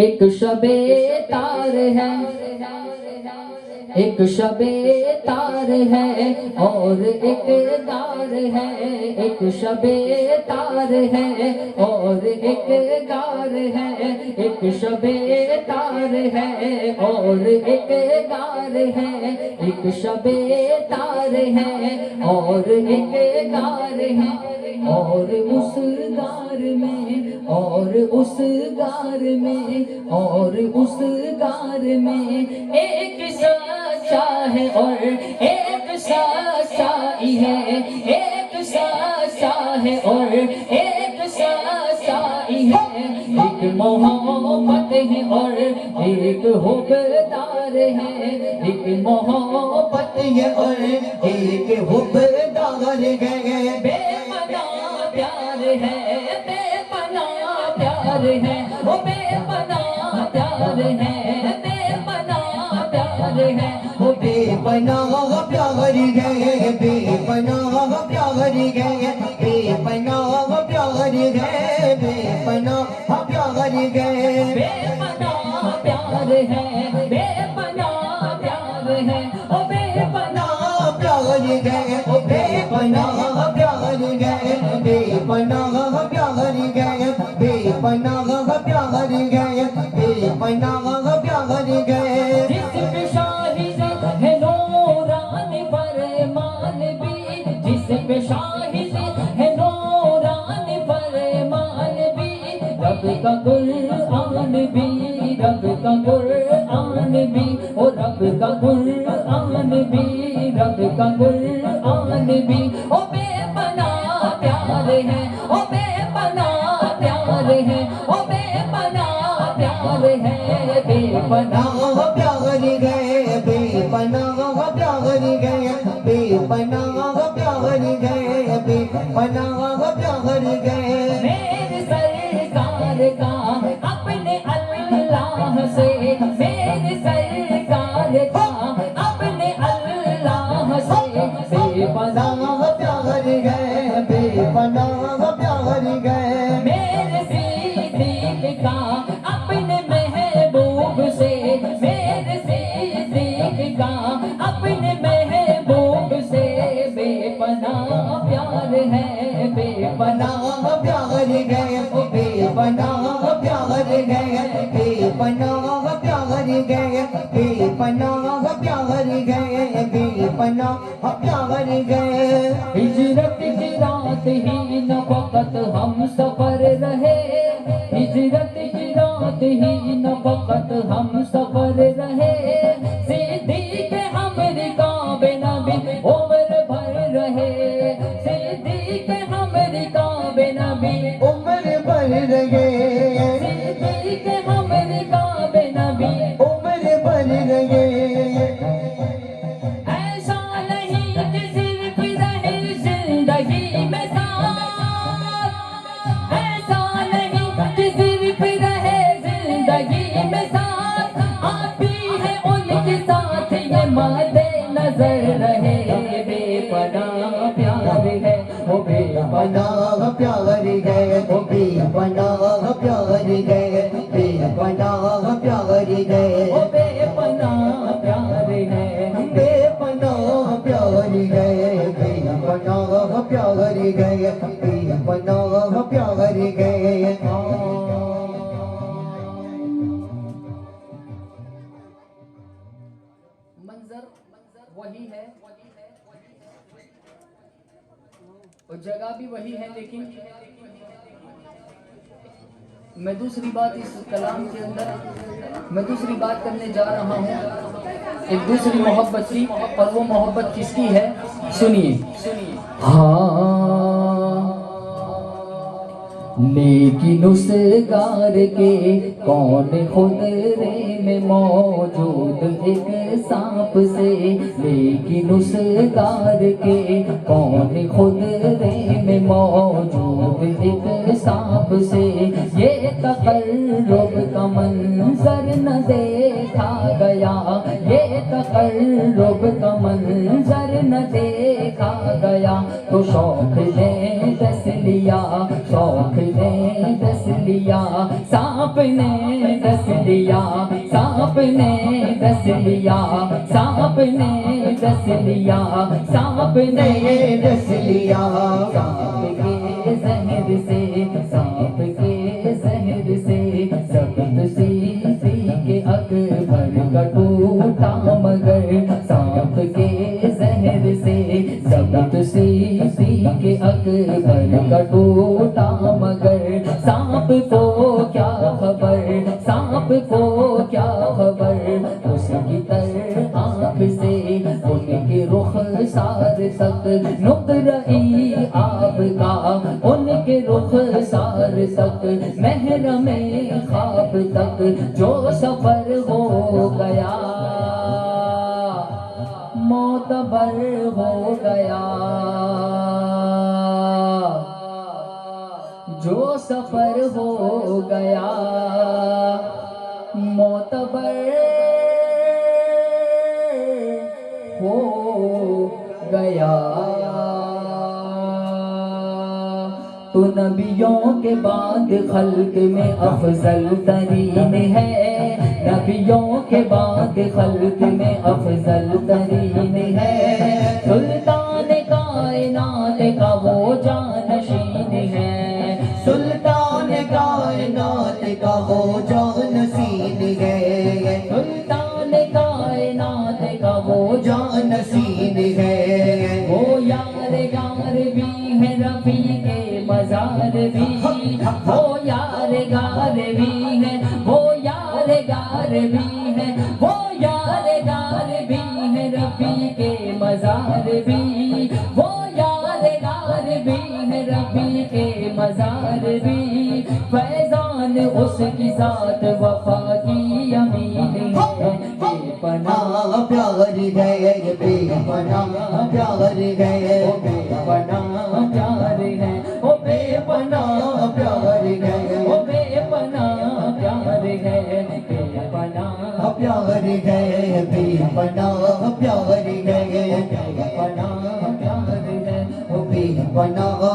ایک شب تار ہے، ایک شب تار ہے اور ایک گار ہے، ایک شب تار ہے اور ایک گار ہے، ایک شب تار ہے اور ایک گار ہے، ایک شب تار ہے اور ایک گار ہے، اور اس گار میں، اور اس گار میں، اور اس گار میں ایک سچا ہے اور ایک سچائی ہے، ایک سچا ہے اور ایک سچائی ہے، ایک محبت ہے اور ایک حبدار ہے، ایک محبت ہے اور ایک حبدار ہے، بے پناہ پیار ہے، بے پناہ پیار ہے، وہ بے پناہ پیار ہے، بے پناہ پیار ہے، وہ بے پناہ پیار گئے، بے پناہ پیار گئے، بے پناہ پیار گئے، بے پناہ پیار گئے، بے پناہ پیار ہے، بے پناہ پیار ہے، وہ بے پناہ پیار گئے، بے پناہ پیار گئے، بے پناہ پیار گئے، بے پناہ پیار گئے، بے پناہ پیار گئے، جس پہ شاہد ہے نوران فرمان بھی، جس پہ شاہد ہے نوران فرمان بھی، رب کا قرآن بھی، رب کا قرآن بھی، او رب کا قرآن بھی، رب کا قرآن بھی، او بے پناہ پیار ہے، او بے پناہ پیار ہے، او بے پناہ پیار ہے، بے پناہ پیار گئے، بے پناہ پیار گئے، بے پناہ پیار گئے، بے پناہ پیار گئے، میرے سرکار کا اپنے اللہ سے، میرے سرکار کا اپنے اللہ سے، بے پناہ پیار گئے، بے پناہ پیار گئے، میرے صدیق کا اپنے محبوب سے، میرے صدیق کا اپنے محبوب سے، بے پناہ پیار ہے، بے پناہ پیار گئے، بے پناہ پیار گئے، بے پناہ پیار گئے، بے پناہ پیار گئے، بے پناہ پیار گئے، ہجرت کی رات ہی نہ فقط ہم سفر رہے، ہجرت کی رات ہی نہ فقط ہم سفر رہے، صدیق ہماری کعبے نبی عمر بھر رہے، صدیق ہماری کعبے نبی عمر بھر رہے، صدیق ہماری کعبے نبی عمر بھر رہے، ایسا نہیں کہ صرف رہے زندگی میں ساتھ، ایسا نہیں کہ صرف رہے زندگی میں ساتھ، آپ بھی ہیں ان کے ساتھ یہ مد نظر رہے، بے پناہ پیار ہے، وہ بے پناہ پیار گئے، بے پناہ پیار گئے، بے پناہ پیار گئے، وہ بے پناہ پیار ہے، بے پناہ پیار گئے، بے پناہ پیار گئے، بے پناہ پیار گئے، منظر وہی ہے اور جگہ بھی وہی ہے، لیکن میں دوسری بات اس کلام کے اندر میں دوسری بات کرنے جا رہا ہوں، ایک دوسری محبت کی، اور وہ محبت کس کی ہے سنیے، ہاں لیکن اس گار کے کون خدرے میں موجود ایک سانپ سے، لیکن اس گار کے کون خدرے میں موجود ایک سانپ سے، یہ تقرب کا منظر نہ دیکھا گیا، یہ تقرب کا منظر نہ دیکھا گیا، تو شوق نے دس لیا، شوق نے دس لیا، سانپ نے دس لیا، سانپ نے دس لیا، سانپ نے دس لیا، سانپ نے دس لیا، سانپ کے زہر سے، سانپ کے زہر سے سبت سی کے اکبر کا ٹوٹا مگر، سانپ کے زہر سے سبت سی کے اکبر کا ٹوٹا مگر، سانپ کو کیا خبر، سانپ کو کیا خبر، اس کی تر آنکھ سے ان کے رخ سار تک نقرئی آب کا، ان کے رخ سار تک محرم خواب تک جو سفر ہو گیا، معتبر ہو گیا، جو سفر ہو گیا معتبر ہو گیا۔ تو نبیوں کے بعد خلق میں افضل ترین ہے، نبیوں کے بعد خلق میں افضل ترین ہے، سلطان کائنات کا وہ جانشین ہے، سلطان کائنات کا وہ جانشین ہے، سلطان کائنات کا وہ جانشین ہے، وہ یار گار بھی ہے، رفیع کے مزار بھی، وہ یار گار بھی ہے، وہ یار گار بھی ہے، وہ یار گار بھی ہے، رفیع کے مزار بھی، وہ یار گار بھی ہے، رفیع کے مزار بھی، فیضان اس کی ذات وفا کی امین ہے، بے پناہ پیار ہے، بے پناہ پیار ہے، بے پناہ پیار ہے، او بے پناہ پیار ہے، او بے پناہ پیار ہے، بے پناہ پیار ہے، بے پناہ پیار ہے، بے پناہ پیار ہے، بے پناہ